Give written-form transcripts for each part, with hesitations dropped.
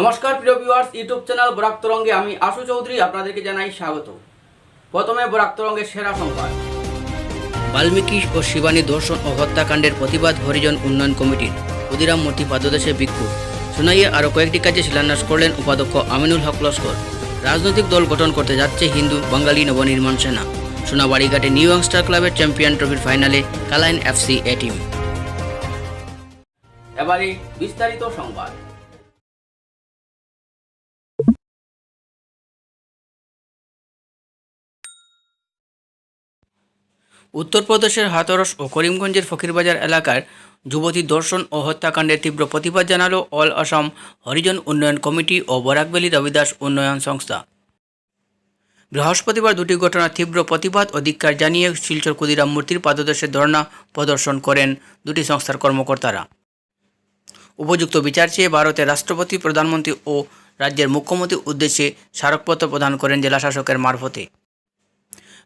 নমস্কার প্রিয় viewers, YouTube channel Barak তরঙ্গে আমি আশু চৌধুরী আপনাদেরকে জানাই স্বাগত। প্রথমে বরাক তরঙ্গের সেরা সংবাদ। বাল্মীকি ও শিবানী ধর্ষণ ও হত্যাকাণ্ডের প্রতিবাদ হরিজন উন্নয়ন কমিটির ক্ষুদিরাম মূর্তি পাদদেশে বিক্ষোভ। সোনাইয়ে আরও কয়েকটি কাজে শিলান্যাস করলেন উপাধ্যক্ষ আমিনুল হক লস্কর। রাজনৈতিক দল গঠন করতে যাচ্ছে হিন্দু বাঙালি নবনির্মাণ সেনা। সোনাবাড়িঘাটে নিউ ইয়াংস্টার ক্লাবের চ্যাম্পিয়ন ট্রফির ফাইনালে কালাইন এফসি এ টিম। এবারে বিস্তারিত সংবাদ। উত্তরপ্রদেশের হাথরস ও করিমগঞ্জের ফকিরবাজার এলাকার যুবতী ধর্ষণ ও হত্যাকাণ্ডের তীব্র প্রতিবাদ জানালো অল আসাম হরিজন উন্নয়ন কমিটি ও বরাকভ্যালি রবিদাস উন্নয়ন সংস্থা। বৃহস্পতিবার দুটি ঘটনার তীব্র প্রতিবাদ ও ধিক্কার জানিয়ে শিলচর ক্ষুদিরাম মূর্তির পাদদেশে ধর্ণা প্রদর্শন করেন দুটি সংস্থার কর্মকর্তারা। উপযুক্ত বিচার চেয়ে ভারতের রাষ্ট্রপতি, প্রধানমন্ত্রী ও রাজ্যের মুখ্যমন্ত্রীর উদ্দেশ্যে স্মারকপত্র প্রদান করেন জেলাশাসকের মারফতে।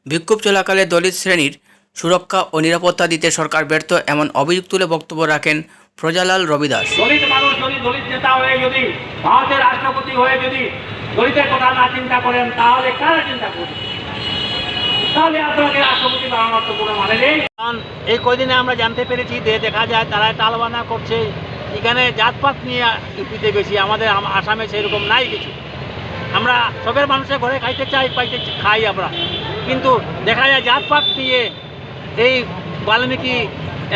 বিক্ষোভ চলাকালে দলিত শ্রেণীর সুরক্ষা ও নিরাপত্তা দিতে সরকার ব্যর্থ এমন অভিযোগ তুলে বক্তব্য রাখেন প্রজালাল রবিদাস। দলিত মানুষ যদি দলিত নেতা হয়ে যদি ভারতের রাষ্ট্রপতি হয়ে যদি দলিতের কথা না চিন্তা করেন তাহলে কারা চিন্তা করবে? তাহলে আপনাকে রাষ্ট্রপতি বানানোর তো কোনো মানে নেই। কারণ এই কয়দিনে আমরা জানতে পেরেছি যে দেখা যায় তারা টালবানা করছে। এখানে জাতপাত নিয়ে ইউপিতে বেশি, আমাদের আসামে সেরকম নাই কিছু। আমরা সবের মানুষের ঘরে খাইতে চাই, খাই আমরা, কিন্তু দেখা যায় জাতপাত নিয়ে এই বাল্মীকি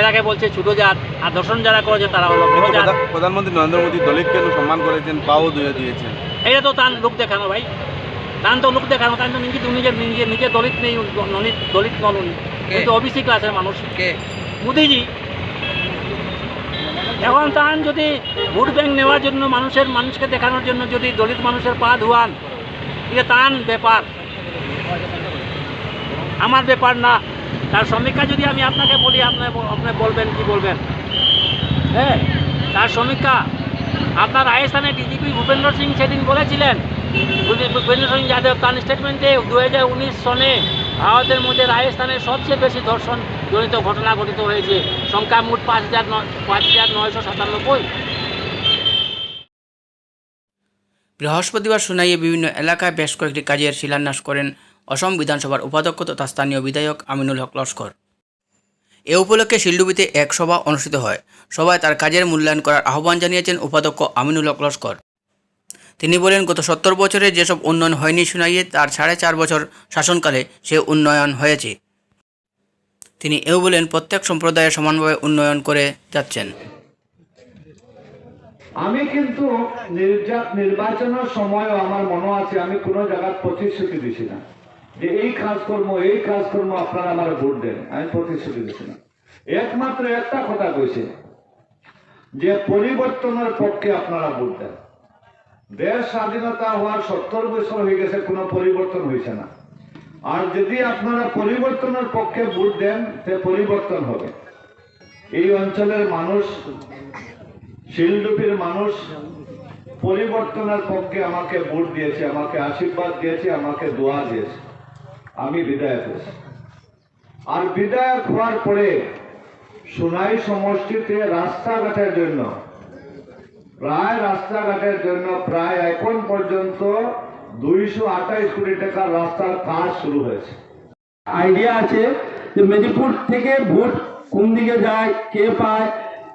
এলাকে বলছে ছোট জাত, আর দর্শন যারা করেছে তারা হলো বড় জাত। প্রধানমন্ত্রী নরেন্দ্র মোদী দলিতকে সম্মান করেছেন, পাও ধুয়ে দিয়েছেন। এটা তো তার লোক দেখানো ভাই, তার তো লোক দেখানো। তার তো নিজে দলিত নেই, দলিত নন উনি, কিন্তু ওবিসি ক্লাসের মানুষ। মোদীজি এখন তান যদি ভোট ব্যাংক নেওয়ার জন্য মানুষকে দেখানোর জন্য যদি দলিত মানুষের পা ধোয়ান, এটা তান ব্যাপার, আমার ব্যাপার না। তার সমীক্ষা যদি আমি আপনাকে বলি, আপনি বলবেন কি বলবেন? হ্যাঁ, তার সমীক্ষা আপনার রাজস্থানের ডিজিপি ভূপেন্দ্র সিং সেদিন বলেছিলেন, ভূপেন্দ্র সিং যাদব তার স্টেটমেন্টে 2019 সনে ভারতের মধ্যে রাজস্থানের সবচেয়ে বেশি ধর্ষণ জনিত ঘটনা ঘটিত হয়েছে, সংখ্যা মোট 5,997। বৃহস্পতিবার সোনাইয়ে বিভিন্ন এলাকায় বেশ কয়েকটি কাজের শিলান্যাস করেন অসম বিধানসভার উপাধ্যক্ষ তথা স্থানীয় বিধায়ক আমিনুল হক লস্কর। এ উপলক্ষে শিলডুবিতে এক সভা অনুষ্ঠিত হয়। সভায় তার কাজের মূল্যায়ন করার আহ্বান জানিয়েছেন উপাধ্যক্ষ আমিনুল হক লস্কর। তিনি বলেন, গত 70 বছরে যেসব উন্নয়ন হয়নি সোনাইয়ে, তার 4.5 বছর শাসনকালে সে উন্নয়ন হয়েছে। তিনি এও বলেন, প্রত্যেক সম্প্রদায়ের সমানভাবে উন্নয়ন করে যাচ্ছেন। আমি কিন্তু নির্বাচনের সময়ও আমার মনে আছে, আমি কোনো জায়গায় প্রতিশ্রুতি দিছি না যে এই কাজ করবো আপনারা আমার ভোট দেন। আমি প্রতিশ্রুতি দিছি না। একমাত্র একটা কথা কইছে যে পরিবর্তনের পক্ষে আপনারা ভোট দেন। দেশ স্বাধীনতা হওয়ার 70 বছর হয়ে গেছে, কোনো পরিবর্তন হয়েছে না। আর যদি আপনারা পরিবর্তনের পক্ষে ভোট দেন, সে পরিবর্তন হবে। এই অঞ্চলের মানুষ, শিলডুপির মানুষ পরিবর্তনের পক্ষে আমাকে ভোট দিয়েছে, আমাকে আশীর্বাদ দিয়েছে, আমাকে দোয়া দিয়েছে। আমি বিধায়ক হয়েছি। আর বিধায়ক হওয়ার পরে সোনাই সমষ্টিতে রাস্তাঘাটের জন্য প্রায় এখন পর্যন্ত 228 কোটি টাকার রাস্তার কাজ শুরু হয়েছে। আইডিয়া আছে যে মেদিনীপুর থেকে ভোট কোন দিকে যায়, কে পায়,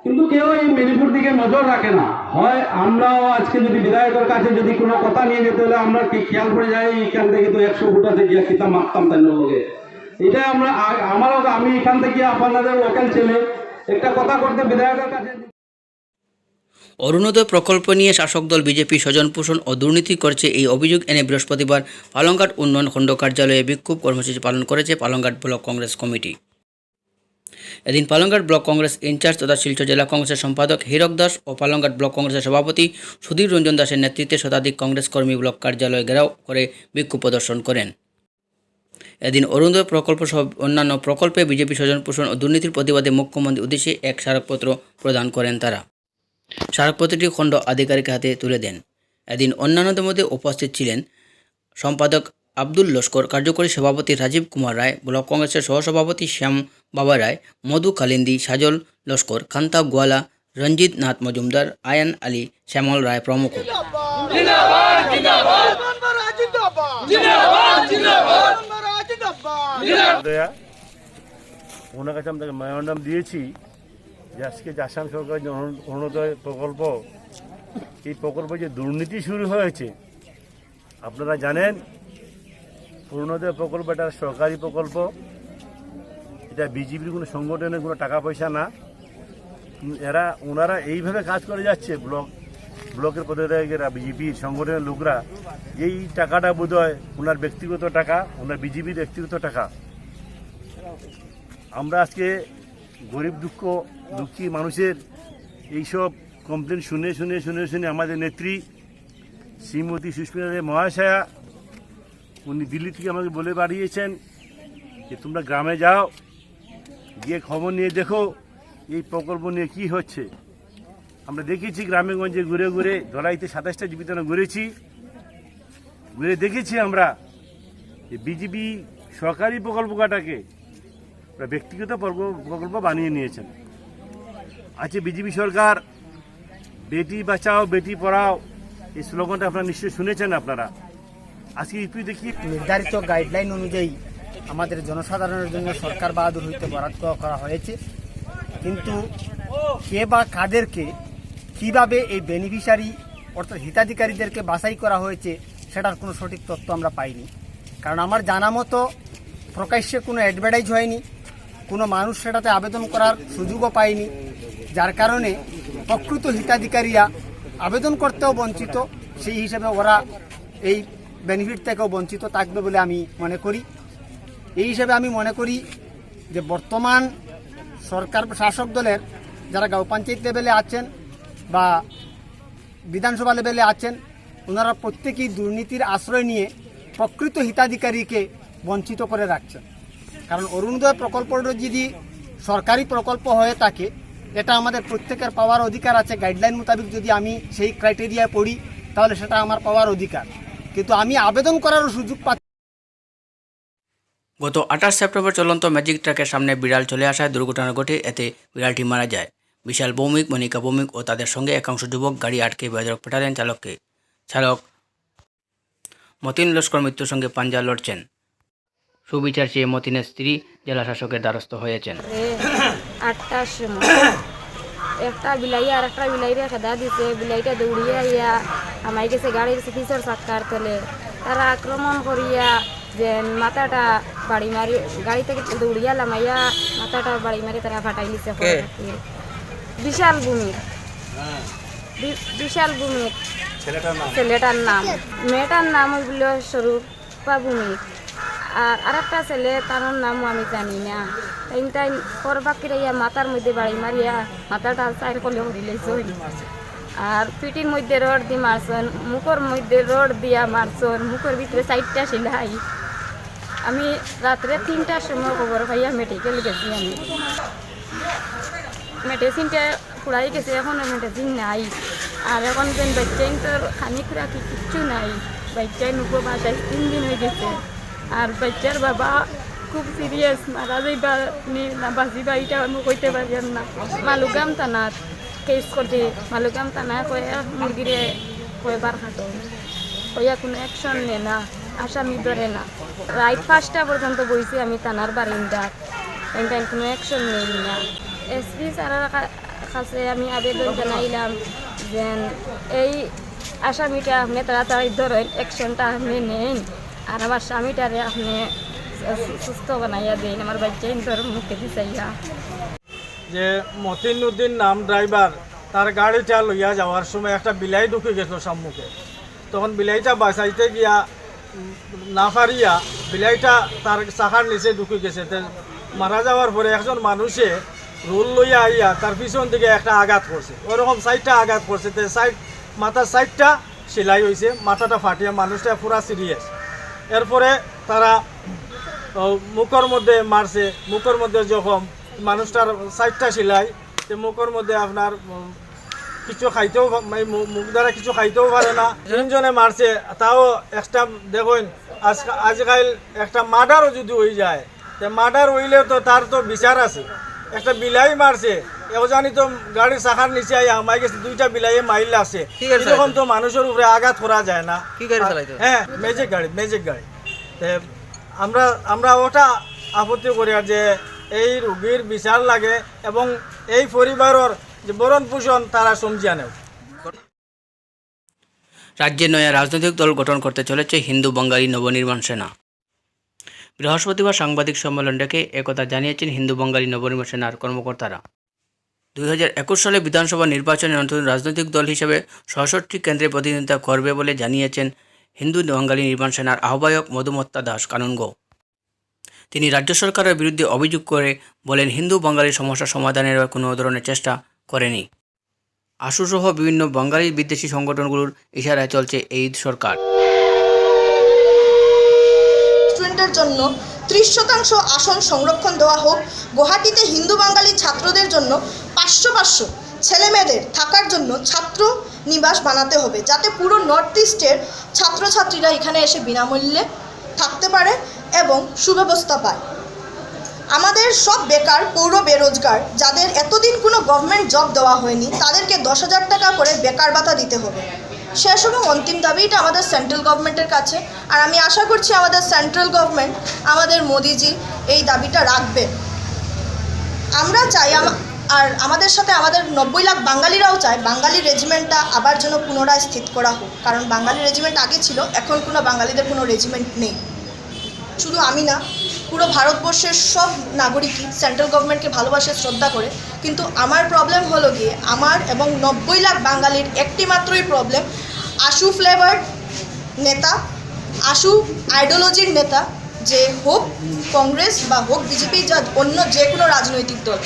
কিন্তু কেউ এই মেদিনীপুর দিকে নজর রাখে না। হয় আমরাও আজকে যদি বিধায়কের কাছে যদি কোনো কথা নিয়ে যেতে হলে আমরা কি খেয়াল করে যাই, এখান থেকে তো 100 ফুট আছে গিয়া কিতা মারতাম তাই লোকে। এটা আমি এখান থেকে আপনাদের লোকাল ছেলে একটা কথা করতে বিধায়কের কাছে। অরুণোদয় প্রকল্প নিয়ে শাসক দল বিজেপি স্বজন পোষণ ও দুর্নীতি করছে, এই অভিযোগ এনে বৃহস্পতিবার পালংঘাট উন্নয়ন খণ্ড কার্যালয়ে বিক্ষোভ কর্মসূচি পালন করেছে পালংঘাট ব্লক কংগ্রেস কমিটি। এদিন পালংঘাট ব্লক কংগ্রেস ইনচার্জ তথা শিলচর জেলা কংগ্রেসের সম্পাদক হীরক দাস ও পালংঘাট ব্লক কংগ্রেসের সভাপতি সুধীর রঞ্জন দাসের নেতৃত্বে শতাধিক কংগ্রেস কর্মী ব্লক কার্যালয় ঘেরাও করে বিক্ষোভ প্রদর্শন করেন। এদিন অরুণোদয় প্রকল্প সহ অন্যান্য প্রকল্পে বিজেপি স্বজন পোষণ ও দুর্নীতির প্রতিবাদে মুখ্যমন্ত্রীর উদ্দেশ্যে এক স্মারকপত্র প্রদান করেন তারা। স্মারকপত্রটি খণ্ড আধিকারিকের হাতে তুলে দেন। এদিন অন্যান্যদের মধ্যে উপস্থিত ছিলেন সম্পাদক আব্দুল লস্কর, কার্যকরী সভাপতি রাজীব কুমার রায়, ব্লক কংগ্রেসের সহসভাপতি শ্যাম বাবা রায়, মধু কালিন্দি, সাজল লস্কর, কান্তা গোয়ালা, রঞ্জিত নাথ মজুমদার, আয়ান আলী, শ্যামল রায় প্রমুখ। ওনার কাছে আমরা মেমোরান্ডাম দিয়েছি যে আজকে যে আসাম সরকারের যে অরুণোদয় প্রকল্প, এই প্রকল্পে যে দুর্নীতি শুরু হয়েছে, আপনারা জানেন অরুণোদয় প্রকল্প এটা সরকারি প্রকল্প, এটা বিজেপির কোনো সংগঠনের কোনো টাকা পয়সা না। ওনারা এইভাবে কাজ করে যাচ্ছে, ব্লকের পদাধিকারীরা, বিজেপির সংগঠনের লোকরা, এই টাকাটা বোধহয় ওনার ব্যক্তিগত টাকা, ওনার বিজেপির ব্যক্তিগত টাকা। আমরা আজকে গরিব দুঃখী মানুষের এইসব কমপ্লেন শুনে শুনে শুনে শুনে আমাদের নেত্রী শ্রীমতী সুস্মিতা দেব মহাশয়া উনি দিল্লি থেকে আমাকে বলে পাঠিয়েছেন যে তোমরা গ্রামে যাও, গিয়ে খবর নিয়ে দেখো এই প্রকল্প নিয়ে কি হচ্ছে। আমরা দেখেছি গ্রামে গঞ্জে ঘুরে ঘুরে, ধলাইতে 27টা জীবিতনা ঘুরে দেখেছি আমরা যে বিজেপি সরকারি প্রকল্পটাকে ব্যক্তিগত প্রকল্প বানিয়ে নিয়েছেন। আজকে বিজেপি সরকার বেটি বাঁচাও বেটি পড়াও এই স্লোগানটা আপনারা নিশ্চয়ই শুনেছেন। আপনারা আজকে ইউপি দেখি নির্ধারিত গাইডলাইন অনুযায়ী আমাদের জনসাধারণের জন্য সরকার বাহাদুর হইতে বরাদ্দ করা হয়েছে, কিন্তু কে বা কাদেরকে কিভাবে এই বেনিফিশিয়ারি অর্থাৎ হিতাধিকারীদেরকে বাছাই করা হয়েছে সেটার কোনো সঠিক তথ্য আমরা পাইনি। কারণ আমার জানা মতো প্রকাশ্যে কোনো অ্যাডভার্টাইজ হয়নি, কোনো মানুষ সেটাতে আবেদন করার সুযোগও পায়নি, যার কারণে প্রকৃত হিতাধিকারীরা আবেদন করতেও বঞ্চিত, সেই হিসেবে ওরা এই বেনিফিট থেকেও বঞ্চিত থাকবে বলে আমি মনে করি। এই হিসেবে আমি মনে করি যে বর্তমান সরকার শাসক দলের যারা গাঁও পঞ্চায়েত লেভেলে আছেন বা বিধানসভা লেভেলে আছেন, ওনারা প্রত্যেকেই দুর্নীতির আশ্রয় নিয়ে প্রকৃত হিতাধিকারীকে বঞ্চিত করে রাখছেন। কারণ অরুণোদয় প্রকল্পটা যদি সরকারি প্রকল্প হয়ে থাকে, এটা আমাদের প্রত্যেকের পাওয়ার অধিকার আছে। গাইডলাইন মোতাবেক যদি আমি সেই ক্রাইটেরিয়ায় পড়ি তাহলে সেটা আমার পাওয়ার অধিকার, কিন্তু আমি আবেদন করারও সুযোগ পাচ্ছি। গত 28 সেপ্টেম্বর চলন্ত ম্যাজিক ট্রাকের সামনে বিড়াল চলে আসায় দুর্ঘটনা ঘটে, এতে বিড়ালটি মারা যায়। বিশাল ভৌমিক, মনিকা ভৌমিক ও তাদের সঙ্গে একাংশ যুবক গাড়ি আটকে বেধড়ক পেটালেন চালক মতিন লস্কর মৃত্যুর সঙ্গে পাঞ্জা লড়ছেন। সুবিচার চেয়ে মতিনের স্ত্রী জেলা শাসকের দ্বারস্থ হয়েছেন। 8টার সময় একটা বিলাই আর একটা বিলাইরে খেদা দিছে, বিলাইটা দৌড়িয়ে আইয়া আমাই গেছে গাড়ির পিছর চাক্কার তলে। তারা আক্রমণ করিয়া যে মাথাটা বাড়ি মারি, গাড়ি থেকে দৌড়িয়া লামাইয়া মাথাটা বাড়ি মারি তারা ফাটাই নিছে। বিশাল ভূমির ছেলেটার নাম, মেয়েটার নাম হইল স্বরূপা ভূমিক, আর আরেকটা ছেলে তার নামও আমি জানি না। তাই করবাকিরা মাথার মধ্যে বাড়ি মারিয়া মাথাটা চাইর কলে হরিলেছে, আর পিটির মধ্যে রড দিয়ে মারছন, মুখের মধ্যে রড দিয়া মারছন, মুখের ভিতরে 4টা সেলাই। আমি রাত্রে 3টার সময় খবর পাইয়া মেডিকেল গেছি। আমি মেডিসিনটা ফুরাই গেছে, এখন মেডিসিন নাই। আর এখন যেন বাচ্চাই তোর খানি খুঁড়া কিচ্ছু নাই, বাচ্চাই নুকো বাসায় 3 দিন হয়ে গেছে। আর বাচ্চার বাবা খুব সিরিয়াস, মারা যাইবা না বাঁচিবা এটা আমি কইতে পারি না। মালুগাম থানাত কেস করছে, মালুগাম থানায় কয়ে মুরগিরে কয়বার খাটো, কইয়া কোনো অ্যাকশন নে না, আসামি ধরে না। রাত 5টা পর্যন্ত বইছি আমি থানার বারিন্দার, তাই কোনো অ্যাকশন নেই না। এসপি স্যারের কাছে আমি আবেদন জানাইলাম যে এই আসামিটা আপনি তাড়াতাড়ি ধরেন, অ্যাকশনটা আপনি নেন, আর আমার স্বামীটারে আপনি সুস্থ বানাইয়া দেন, আমার বাচ্চাই ধর মুখে দিছাইয়া। যে মতিন উদ্দিন নাম ড্রাইভার, তার গাড়িটা লইয়া যাওয়ার সময় একটা বিলাই ঢুকে গেছিল সম্মুখে। তখন বিলাইটা বাঁচাইতে গিয়া না পারিয়া বিলাইটা তার চাকার নিচে ঢুকে গেছে। মারা যাওয়ার পরে একজন মানুষে রোল লইয়া আইয়া তার পিছন দিকে একটা আঘাত করছে, ওরকম 4টা আঘাত করছে। মাথার 4টা সেলাই হয়েছে, মাথাটা ফাটিয়া মানুষটা পুরা সিরিয়াস। এরপরে তারা মুখের মধ্যে মারছে, মুখের মধ্যে যখন মানুষটার 4টা সেলাই, মুখের মধ্যে আপনার কিছু খাইতেও, মুখ দ্বারা কিছু খাইতেও পারে না। 3জনে মারছে, তাও একটা দেখুন আজকাল একটা মার্ডারও যদি হয়ে যায়, মার্ডার হইলেও তো তার তো বিচার আছে। একটা বিলাই মারছে এও জানি তো গাড়ির চাকার নিচে আই আমাই গেছে 2টা বিলাইয়ে মাইল আছে এরকম তো মানুষের উপরে আঘাত করা যায় না। কি গাড়ি চালাইতো? হ্যাঁ ম্যাজিক গাড়ি। আমরা ওটা আপত্তি করি আর যে এই রোগীর বিচার লাগে এবং এই পরিবারের যে ভরণ পোষণ তারা সমঝিয়া নেয়। রাজ্যে নয়া রাজনৈতিক দল গঠন করতে চলেছে হিন্দু বাঙালি নবনির্মাণ সেনা। বৃহস্পতিবার সাংবাদিক সম্মেলন ডেকে একথা জানিয়েছেন হিন্দু বাঙালি নবনির্মাণ সেনার কর্মকর্তারা। 2021 সালে বিধানসভা নির্বাচনে নতুন রাজনৈতিক দল হিসেবে 66টি কেন্দ্রে প্রতিনিধিত্ব করবে বলে জানিয়েছেন হিন্দু বাঙালি নির্মাণ সেনার আহ্বায়ক মধুমত্তা দাস কানুনগো। তিনি রাজ্য সরকারের বিরুদ্ধে অভিযোগ করে বলেন, হিন্দু বাঙালি সমস্যা সমাধানের কোনো ধরনের চেষ্টা করেনি। আশুসহ বিভিন্ন বাঙালি বিদ্বেষী সংগঠনগুলোর ইশারায় চলছে এই সরকার। স্টুডেন্টের জন্য 30% আসন সংরক্ষণ দেওয়া হোক। গুয়াহাটিতে হিন্দু বাঙালি ছাত্রদের জন্য 500 ছেলেমেয়েদের থাকার জন্য ছাত্র নিবাস বানাতে হবে, যাতে পুরো নর্থ ইস্টের ছাত্রছাত্রীরা এখানে এসে বিনামূল্যে থাকতে পারে এবং সুব্যবস্থা পায়। আমাদের সব বেকার পৌর বেরোজগার যাদের এতদিন কোনো গভর্নমেন্ট জব দেওয়া হয়নি তাদেরকে 10,000 টাকা করে বেকার ভাতা দিতে হবে। শেষ এবং অন্তিম দাবি এটা আমাদের সেন্ট্রাল গভর্নমেন্টের কাছে, আর আমি আশা করছি আমাদের সেন্ট্রাল গভর্নমেন্ট, আমাদের মোদিজি এই দাবিটা রাখবে। আমরা চাই আর আমাদের সাথে আমাদের 90 লাখ বাঙালিরাও চায় বাঙালি রেজিমেন্টটা আবার যেন পুনরায় স্থিত করা হোক, কারণ বাঙালি রেজিমেন্ট আগে ছিল, এখন কোনো বাঙালিদের কোনো রেজিমেন্ট নেই। শুধু আমি না, পুরো ভারতবর্ষের সব নাগরিকই সেন্ট্রাল গভর্নমেন্টকে ভালোবাসে, শ্রদ্ধা করে, কিন্তু আমার প্রবলেম হলো গিয়ে আমার এবং 90 লাখ বাঙালির একটি মাত্রই প্রবলেম, আশু ফ্লেভার্ড নেতা, আশু আইডিওলজির নেতা, যে হোক কংগ্রেস বা হোক বিজেপি, যা অন্য যে কোনো রাজনৈতিক দল,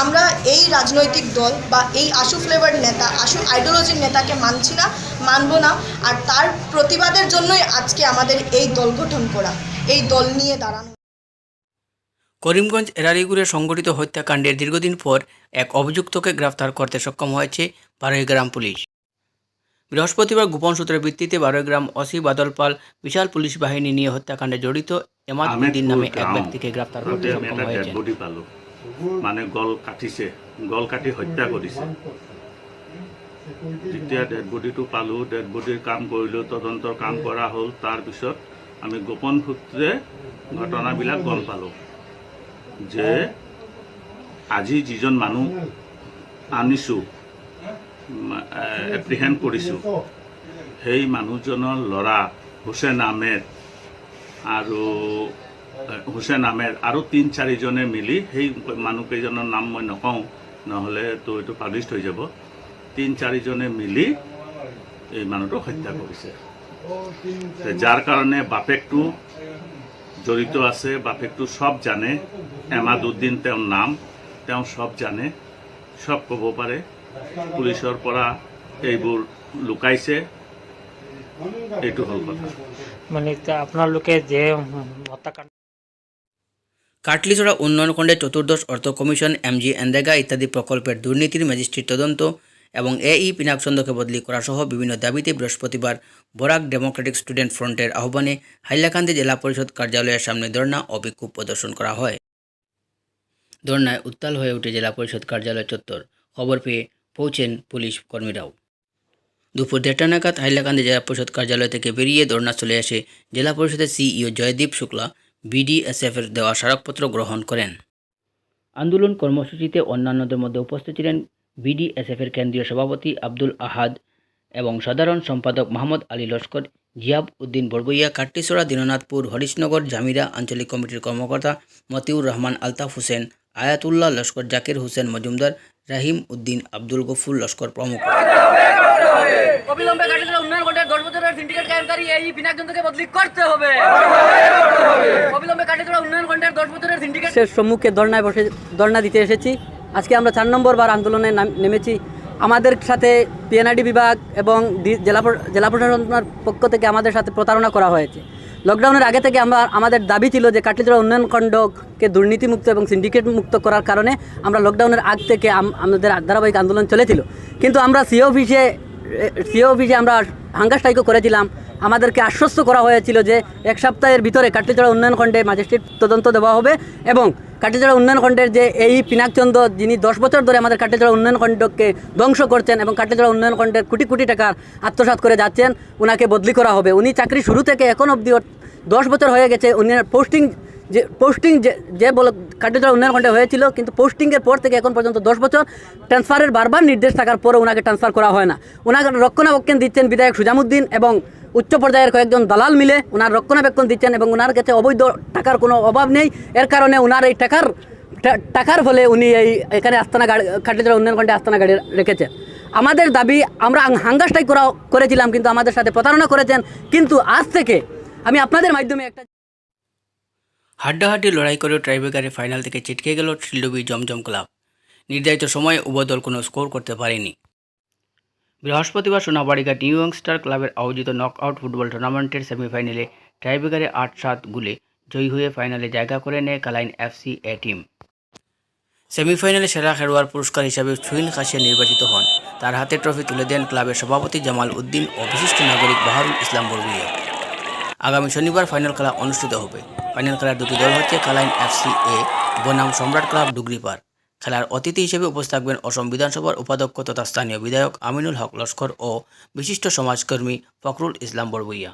আমরা এই রাজনৈতিক দল বা এই আশু ফ্লেভার্ড নেতা, আশু আইডিওলজির নেতাকে মানছি না, মানব না। আর তার প্রতিবাদের জন্যই আজকে আমাদের এই দল গঠন করা, এই দল নিয়ে দাঁড়ানো। করিমগঞ্জ এরারিগুড়ে সংঘটিত হত্যাকাণ্ডের দীর্ঘদিন পর এক অভিযুক্তকে গ্রেফতার করতে সক্ষম হয়েছে বারৈগ্রাম পুলিশ। বৃহস্পতিবার গোপন সূত্রের ভিত্তিতে বারৈগ্রাম ওসি বাদল পাল বিশাল পুলিশ বাহিনী নিয়ে হত্যাকাণ্ডে জড়িত এমাদ উদ্দিন নামে এক ব্যক্তিকে গ্রেফতার করতে সক্ষম হয়েছে। মানে গল কাটি হত্যা কৰিছে। যেতিয়া ডেড বডিটো পালোঁ, ডেড বডিৰ কাম কৰিলোঁ, তদন্তৰ কাম কৰা হ'ল। তাৰপিছত আমি গোপন সূত্ৰে ঘটনাবিলাক গম পালোঁ যে আজি যিজন মানুহ আনিছোঁ, এপ্ৰিহেণ্ড কৰিছোঁ, সেই মানুহজনৰ ল'ৰা হুছেইন আহমেদ আৰু 3-4জনে মিলি, সেই মানুহকেইজনৰ নাম মই নকওঁ নহ'লে তো এইটো পাব্লিছ হৈ যাব, 3-4জনে মিলি এই মানুহটোক হত্যা কৰিছে। যাৰ কাৰণে বাপেকটো জড়িত আছে, বাপেকটো সব জানে, এমাদ উদ্দিন তেওঁৰ নাম, তেওঁ সব জানে, সব ক'ব পাৰে। পুলিচৰ পৰা এইবোৰ লুকাইছে, এইটো হ'ল কথা। মানে আপোনালোকে যে হত্যাকাণ্ড কাটলিছড়া উন্নয়ন খণ্ডে চতুর্দশ অর্থ কমিশন, এমজি এনরেগা ইত্যাদি প্রকল্পের দুর্নীতির ম্যাজিস্ট্রেট তদন্ত এবং এই পিনাক চন্দ্রকে বদলি করা সহ বিভিন্ন দাবিতে বৃহস্পতিবার বরাক ডেমোক্রেটিক স্টুডেন্ট ফ্রন্টের আহ্বানে হাইলাকান্দি জেলা পরিষদ কার্যালয়ের সামনে ধর্ণা ও বিক্ষোভ প্রদর্শন করা হয়। ধর্ণায় উত্তাল হয়ে ওঠে জেলা পরিষদ কার্যালয় চত্বর। খবর পেয়ে পৌঁছেন পুলিশ কর্মীরাও। দুপুর 1:30 নাগাদ হাইলাকান্দি জেলা পরিষদ কার্যালয় থেকে বেরিয়ে ধর্ণাস্থলে এসে জেলা পরিষদের সিইও জয়দীপ শুক্লা বিডিএসএফের দেওয়া স্মারকপত্র গ্রহণ করেন। আন্দোলন কর্মসূচিতে অন্যান্যদের মধ্যে উপস্থিত ছিলেন বিডিএসএফের কেন্দ্রীয় সভাপতি আব্দুল আহাদ এবং সাধারণ সম্পাদক মোহাম্মদ আলী লস্কর, জিয়াব উদ্দিন বড়বইয়া, কাটলিছড়া, দীননাথপুর, হরিশনগর, জামিরা আঞ্চলিক কমিটির কর্মকর্তা মতিউর রহমান, আলতাফ হোসেন, আয়াতুল্লাহ লস্কর, জাকির হোসেন মজুমদার, রাহিম উদ্দিন, আব্দুল গফুর লস্কর প্রমুখ। অবিলম্বে কাটলিছড়া উন্নয়ন খণ্ডের 10 বছরের সিন্ডিকেট কায়েমকারী এই পিনাকচন্দ্রকে বদলি করতে হবে। অবিলম্বে কাটলিছড়া উন্নয়ন খণ্ডের 10 বছরের সিন্ডিকেট সম্মুখে ধর্ণা দিতে এসেছি। আজকে আমরা 4 নম্বর বার আন্দোলনে নেমেছি। আমাদের সাথে পিএনআইডি বিভাগ এবং জেলা প্রশাসনের পক্ষ থেকে আমাদের সাথে প্রতারণা করা হয়েছে। লকডাউনের আগে থেকে আমাদের দাবি ছিল যে কাটলিছড়া উন্নয়ন খণ্ডকে দুর্নীতিমুক্ত এবং সিন্ডিকেট মুক্ত করার কারণে আমরা লকডাউনের আগ থেকে আমাদের ধারাবাহিক আন্দোলন চলেছিল। কিন্তু আমরা সিও অফিসে আমরা হাঙ্গার স্ট্রাইকও করেছিলাম। আমাদেরকে আশ্বস্ত করা হয়েছিল যে 1 সপ্তাহের ভিতরে কাটলিছড়া উন্নয়ন খণ্ডে ম্যাজিস্ট্রেট তদন্ত দেওয়া হবে এবং কাটিজোড়া উন্নয়ন খণ্ডের যে এই পিনাকচন্দ্র, যিনি 10 বছর ধরে আমাদের কাটিজোড়া উন্নয়ন খণ্ডকে ধ্বংস করছেন এবং কাটিজোড়া উন্নয়ন খণ্ডের কোটি কোটি টাকার আত্মসাৎ করে যাচ্ছেন, ওনাকে বদলি করা হবে। উনি চাকরি শুরু থেকে এখন অবধি 10 বছর হয়ে গেছে। উনি পোস্টিং যে বলে কাটিজোড়া উন্নয়ন খণ্ডে হয়েছিল, কিন্তু পোস্টিংয়ের পর থেকে এখন পর্যন্ত 10 বছর ট্রান্সফারের বারবার নির্দেশ থাকার পরও ওনাকে ট্রান্সফার করা হয় না। ওনাকে রক্ষণাবেক্ষণ দিচ্ছেন বিধায়ক সুজামুদ্দিন এবং উচ্চ পর্যায়ের কয়েকজন দালাল মিলে ওনার রক্ষণাবেক্ষণ দিচ্ছেন এবং ওনার কাছে অবৈধ টাকার কোনো অভাব নেই। এর কারণে ওনার এই টাকার ফলে উনি এখানে আস্তানা কাটিজোড়া উন্নয়ন খণ্ডে আস্তানা গাড়ি রেখেছেন। আমাদের দাবি, আমরা হাঙ্গার স্ট্রাইক করেছিলাম, কিন্তু আমাদের সাথে প্রতারণা করেছেন। কিন্তু আজ থেকে আমি আপনাদের মাধ্যমে একটা হাড্ডাহাড্ডি লড়াই করেও ট্রাইব্রেকারে ফাইনাল থেকে ছিটকে গেল শিলডুবি জমজম ক্লাব। নির্ধারিত সময়ে উভয় দল কোনো স্কোর করতে পারেনি। বৃহস্পতিবার সোনাবাড়িঘাট নিউ ইয়ংস্টার ক্লাবের আয়োজিত নকআউট ফুটবল টুর্নামেন্টের সেমিফাইনালে টাইব্রেকারে 8-7 গোলে জয়ী হয়ে ফাইনালে জায়গা করে নেয় কালাইন এফসি এ টিম। সেমিফাইনালে সেরা খেলোয়াড় পুরস্কার হিসাবে সুহিল খাসিয়া নির্বাচিত হন। তার হাতে ট্রফি তুলে দেন ক্লাবের সভাপতি জামাল উদ্দিন ও বিশিষ্ট নাগরিক বাহারুল ইসলাম বরগুইয়া। আগামী শনিবার ফাইনাল খেলা অনুষ্ঠিত হবে। ফাইনাল খেলার দুটি দল হচ্ছে কালাইন এফসি এ বনাম সম্রাট ক্লাব ডুগরিপাড়। খেলার অতিথি হিসেবে উপস্থিত থাকবেন অসম বিধানসভার উপাধ্যক্ষ তথা স্থানীয় বিধায়ক আমিনুল হক লস্কর ও বিশিষ্ট সমাজকর্মী ফখরুল ইসলাম বরগুইয়া।